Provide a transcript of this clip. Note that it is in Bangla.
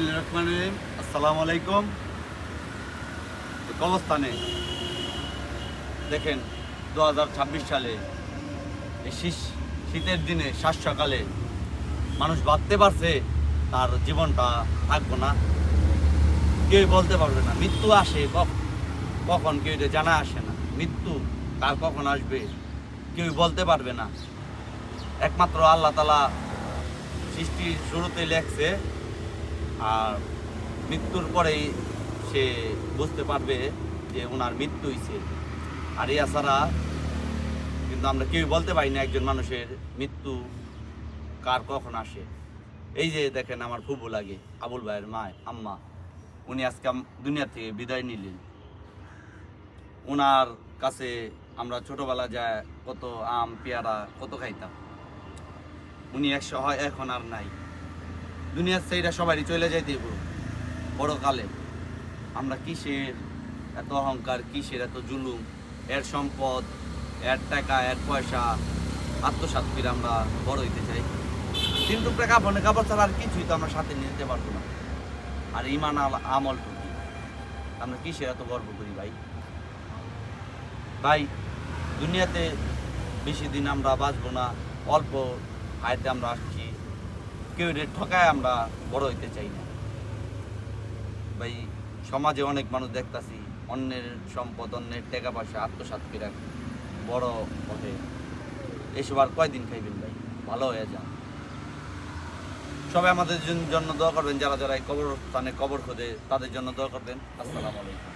বিসমিল্লাহির রহমানির রহিম। আসসালামু আলাইকুম। কবরস্থানে দেখেন 2026 সালে এই শীতের দিনে শ্বাস সকালে মানুষ ভাবতে পারছে তার জীবনটা থাকবো না। কেউ বলতে পারবে না মৃত্যু আসে কখন, কেউ এটা জানা আসে না। মৃত্যু কার কখন আসবে কেউ বলতে পারবে না। একমাত্র আল্লাহ তাআলা সৃষ্টির শুরুতে লেখছে, আর মৃত্যুর পরেই সে বুঝতে পারবে যে ওনার মৃত্যু হয়েছে। আর এছাড়া কিন্তু আমরা কেউ বলতে পারি না একজন মানুষের মৃত্যু কার কখন আসে। এই যে দেখেন আমার ফুফু লাগে আবুল ভাইয়ের মা আম্মা, উনি আজকে দুনিয়া থেকে বিদায় নিলেন। ওনার কাছে আমরা ছোটবেলা যায় কত আম পেয়ারা কত খাইতাম। উনি এখন আর নাই, দুনিয়ার সেইটা সবারই চলে যাইতে বড় কালে। আমরা কিসের এত অহংকার, কিসের এত জুলুম, এর সম্পদ, এর টাকা, এর পয়সা আত্মসাৎ করে আমরা বড় হইতে চাই। কিন্তু কাপড় ছাড়া আর কিছুই তো আমরা সাথে নিতে পারবো না। আর ইমান আমলটুকু আমরা কিসের এত গর্ব করি ভাই? ভাই দুনিয়াতে বেশি দিন আমরা বাঁচবো না, অল্প আয়তে আমরা আসছি। কেউ ঠকায় আমরা বড় হইতে চাই না ভাই। সমাজে অনেক মানুষ দেখতাছি অন্যের সম্পদ, অন্যের টাকা পয়সা আত্মসাৎ করে বড় পথে। এসব আর কয়দিন খাইবেন ভাই? ভালো হয়ে যান। সবাই আমাদের জন্য দোয়া করবেন, যারা যারা এই কবরস্থানে কবর খোঁজে তাদের জন্য দোয়া করবেন। আসসালামু আলাইকুম।